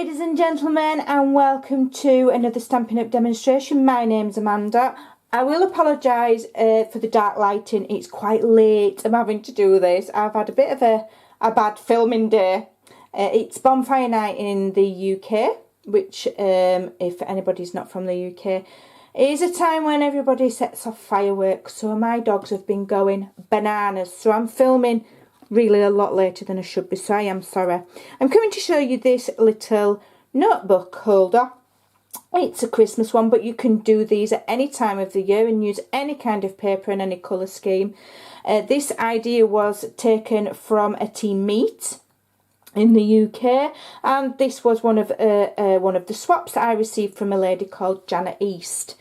ladies and gentlemen, and welcome to another Stampin' Up demonstration. My name's Amanda. I will apologise for the dark lighting. It's quite late. I'm having to do this. I've had a bit of a bad filming day. It's bonfire night in the UK, which if anybody's not from the UK, is a time when everybody sets off fireworks. So my dogs have been going bananas. So I'm filming really a lot later than I should be, so I am sorry. I'm coming to show you this little notebook holder. It's a Christmas one, but you can do these at any time of the year and use any kind of paper and any colour scheme. This idea was taken from a team meet in the UK, and this was one of the swaps that I received from a lady called Janet East.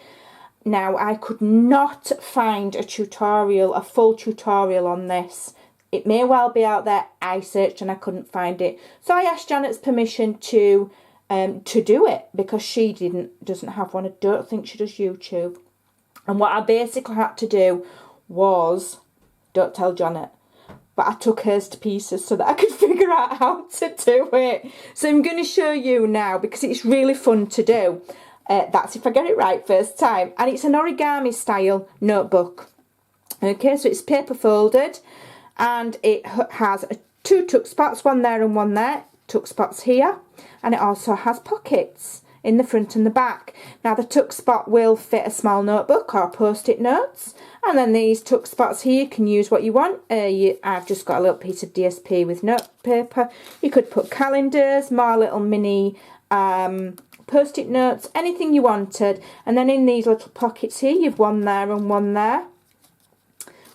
Now, I could not find a full tutorial on this. It may well be out there. I searched and I couldn't find it. So I asked Janet's permission to do it, because she doesn't have one. I don't think she does YouTube. And what I basically had to do was, don't tell Janet, but I took hers to pieces so that I could figure out how to do it. So I'm going to show you now, because it's really fun to do. That's if I get it right first time. And it's an origami style notebook. Okay, so it's paper folded. And it has two tuck spots, one there and one there, tuck spots here. And it also has pockets in the front and the back. Now the tuck spot will fit a small notebook or post-it notes. And then these tuck spots here, you can use what you want. I've just got a little piece of DSP with note paper. You could put calendars, more little mini post-it notes, anything you wanted. And then in these little pockets here, you've one there and one there.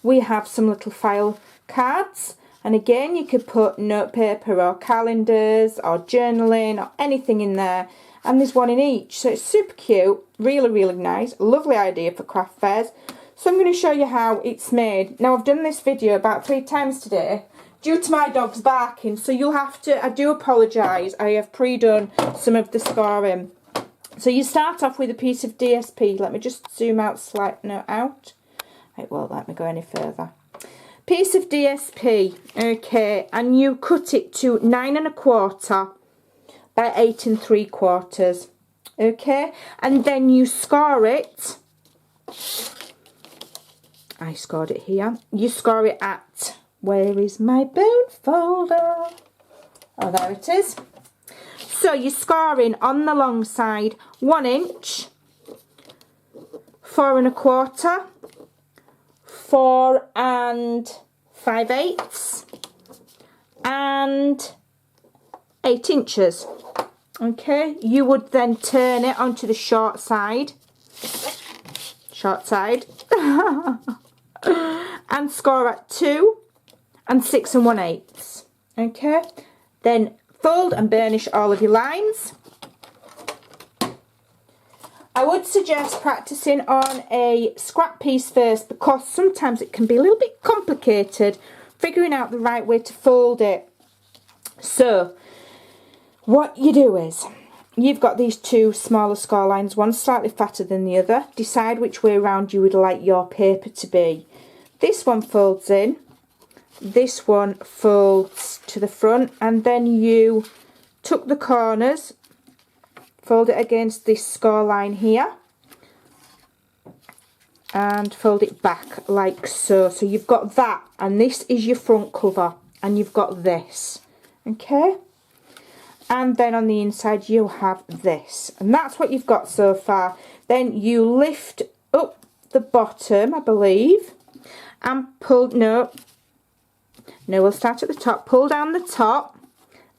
We have some little file cards, and again you could put note paper or calendars or journaling or anything in there, and there's one in each, so it's super cute, really nice, lovely idea for craft fairs. So I'm going to show you how it's made. Now I've done this video about 3 times today due to my dog's barking, so you'll have to, I do apologise, I have pre-done some of the scoring. So you start off with a piece of DSP. Let me just zoom out slightly out. It won't let me go any further. Piece of DSP, okay, and you cut it to 9 1/4 by 8 3/4, okay, and then you score it. I scored it here. You score it at, where is my bone folder? Oh, there it is. So you're scoring on the long side 1 inch, 4 1/4. 4 5/8 and 8 inches. Okay, you would then turn it onto the short side, and score at 2 6 1/8. Okay, then fold and burnish all of your lines. I would suggest practicing on a scrap piece first, because sometimes it can be a little bit complicated figuring out the right way to fold it. So what you do is, you've got these 2 smaller score lines, one slightly fatter than the other. Decide which way around you would like your paper to be. This one folds in, this one folds to the front, and then you tuck the corners, fold it against this score line here, and fold it back like so. So you've got that, and this is your front cover, and you've got this, okay? And then on the inside you'll have this, and that's what you've got so far. Then you lift up the bottom, I believe, and pull, no, we'll start at the top, pull down the top,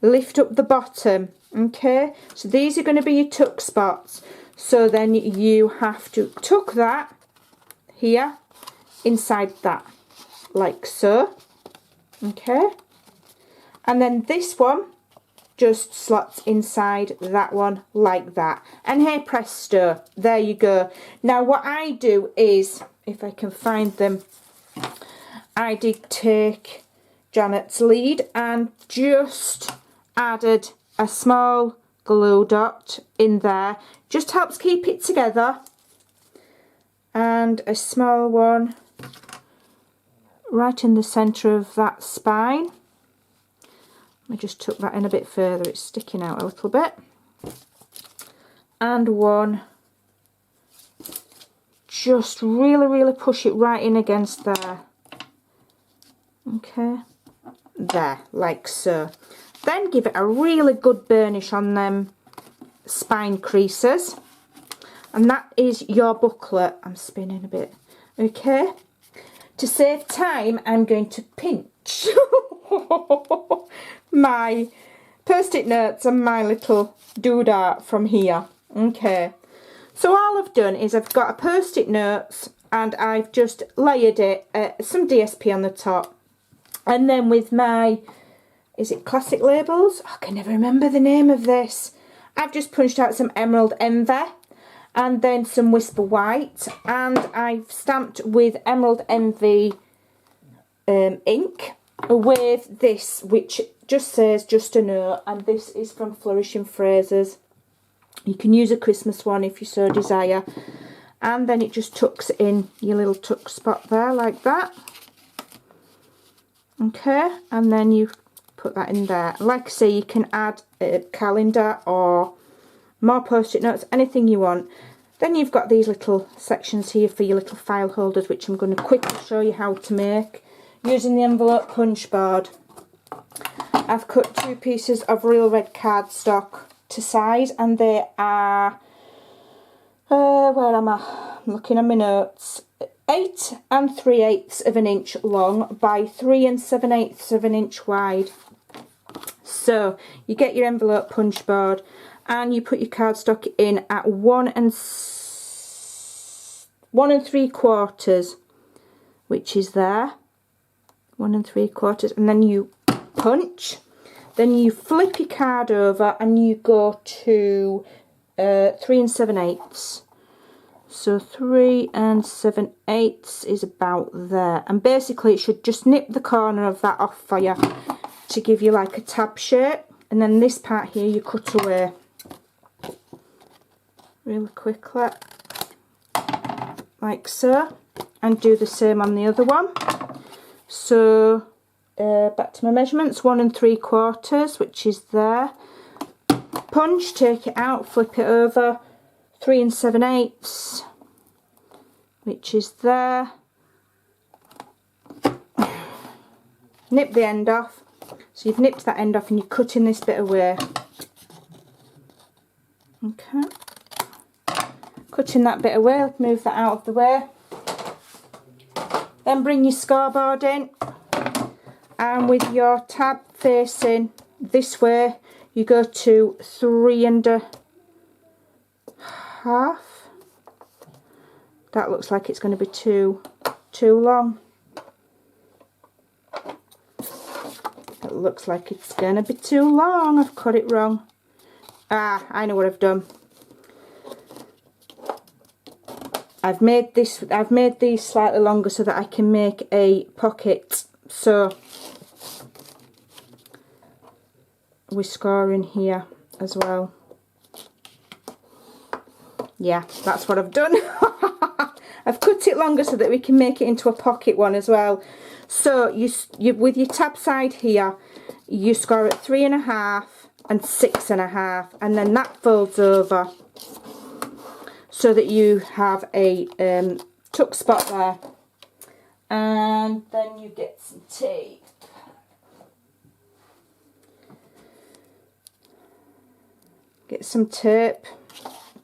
lift up the bottom. Okay, so these are going to be your tuck spots. So then you have to tuck that here inside that, like so. Okay, and then this one just slots inside that one like that. And hey presto, there you go. Now what I do is, if I can find them, I did take Janet's lead and just added a small glue dot in there, just helps keep it together, and a small one right in the centre of that spine. I just tuck that in a bit further, it's sticking out a little bit. and one. Just really push it right in against there. Okay, there, like so. Then give it a really good burnish on them spine creases. And that is your booklet. I'm spinning a bit. Okay. To save time, I'm going to pinch my post-it notes and my little doodad from here. Okay. So all I've done is I've got a post-it notes and I've just layered it, some DSP on the top. And then with my, is it Classic Labels? I can never remember the name of this. I've just punched out some Emerald Envy and then some Whisper White, and I've stamped with Emerald Envy ink with this, which just says Just a Note, and this is from Flourishing Phrases. You can use a Christmas one if you so desire, and then it just tucks in your little tuck spot there like that. Okay, and then you put that in there. Like I say, you can add a calendar or more post-it notes, anything you want. Then you've got these little sections here for your little file holders, which I'm going to quickly show you how to make using the envelope punch board. I've cut 2 pieces of real red cardstock to size, and they are, where am I? I'm looking at my notes. 8 3/8 of an inch long by 3 7/8 of an inch wide. So you get your envelope punch board and you put your cardstock in at 1 3/4, which is there, 1 3/4, and then you punch. Then you flip your card over and you go to 3 7/8. So 3 7/8 is about there, and basically it should just nip the corner of that off for you to give you like a tab shape. And then this part here you cut away really quickly, like so, and do the same on the other one. So back to my measurements, 1 3/4, which is there. Punch, take it out, flip it over, 3 7/8, which is there. Nip the end off. So you've nipped that end off and you're cutting this bit away. Okay. Cutting that bit away, move that out of the way. Then bring your scoreboard in, and with your tab facing this way, you go to 3 1/2. That looks like it's going to be too long. It looks like it's going to be too long. I've cut it wrong. Ah, I know what I've done. I've made these slightly longer so that I can make a pocket. So we're scoring here as well. Yeah, that's what I've done. I've cut it longer so that we can make it into a pocket one as well. So you with your tab side here, you score at 3 1/2 and 6 1/2, and then that folds over so that you have a tuck spot there. And then you get some tape. Get some tape,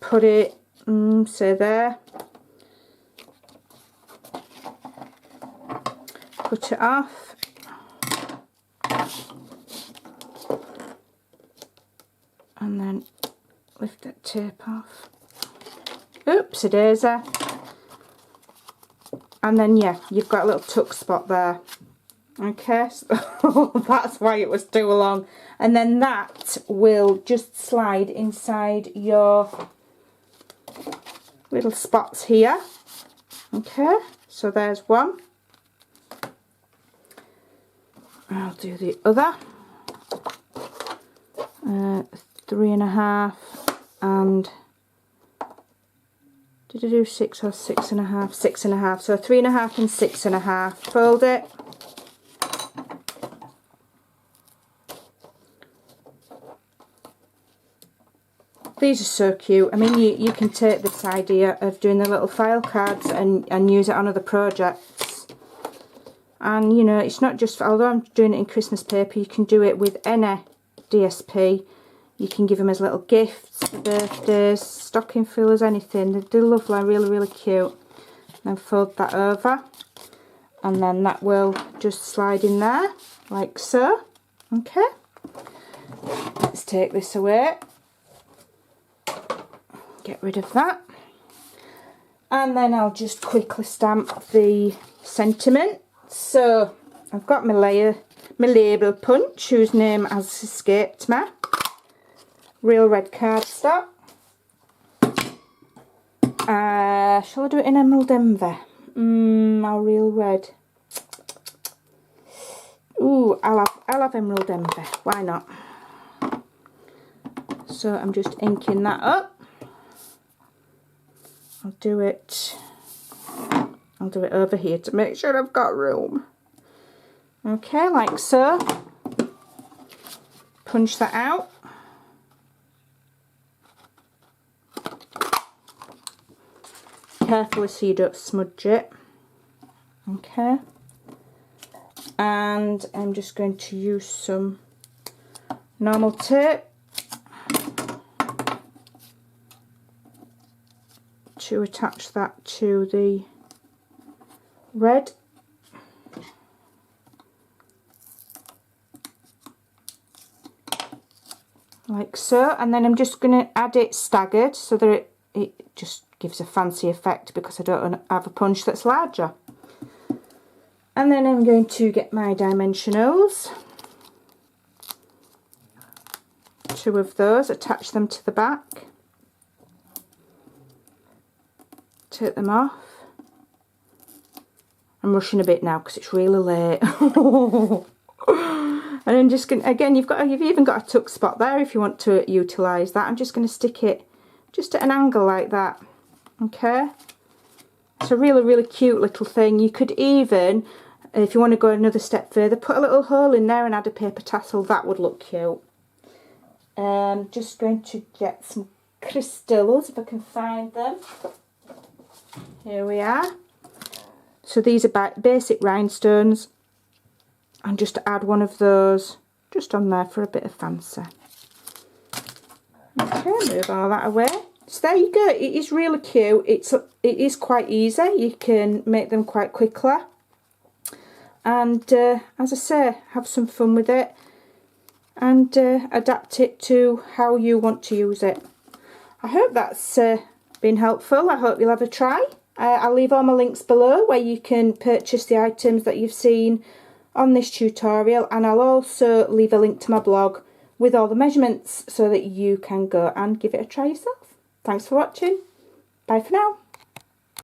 put it, say there. Cut it off. And then lift that tape off. Oops, a daisy. And then yeah, you've got a little tuck spot there. Okay, so that's why it was too long. And then that will just slide inside your little spots here. Okay, so there's one. I'll do the other. 3 1/2 and did I do 6 or 6 1/2? 6 1/2. So 3 1/2 and 6 1/2. Fold it. These are so cute. I mean, you can take this idea of doing the little file cards and use it on other projects. And, you know, it's not just, although I'm doing it in Christmas paper, you can do it with any DSP. You can give them as little gifts for birthdays, stocking fillers, anything. They're lovely, really, really cute. Then fold that over. And then that will just slide in there, like so. Okay. Let's take this away. Get rid of that. And then I'll just quickly stamp the sentiment. So I've got my label punch, whose name has escaped me. Real red cardstock. Shall I do it in emerald envy? Or real red? Ooh, I'll have emerald envy. Why not? So I'm just inking that up. I'll do it over here to make sure I've got room. Okay, like so. Punch that out. Carefully so you don't smudge it. Okay. And I'm just going to use some normal tape to attach that to the red. Like so, and then I'm just going to add it staggered so that it just gives a fancy effect, because I don't have a punch that's larger. And then I'm going to get my dimensionals, 2 of those, attach them to the back, take them off. I'm rushing a bit now because it's really late. And I'm just going to, again, you've even got a tuck spot there if you want to utilise that. I'm just going to stick it just at an angle like that. Okay, it's a really, really cute little thing. You could even, if you want to go another step further, put a little hole in there and add a paper tassel. That would look cute. Just going to get some crystals if I can find them. Here we are. So these are basic rhinestones, and just to add one of those just on there for a bit of fancy. Okay, move all that away. So there you go. It is really cute. It is quite easy. You can make them quite quickly, and as I say, have some fun with it and adapt it to how you want to use it. I hope that's been helpful. I hope you'll have a try. I'll leave all my links below where you can purchase the items that you've seen on this tutorial, and I'll also leave a link to my blog with all the measurements so that you can go and give it a try yourself. Thanks for watching. Bye for now.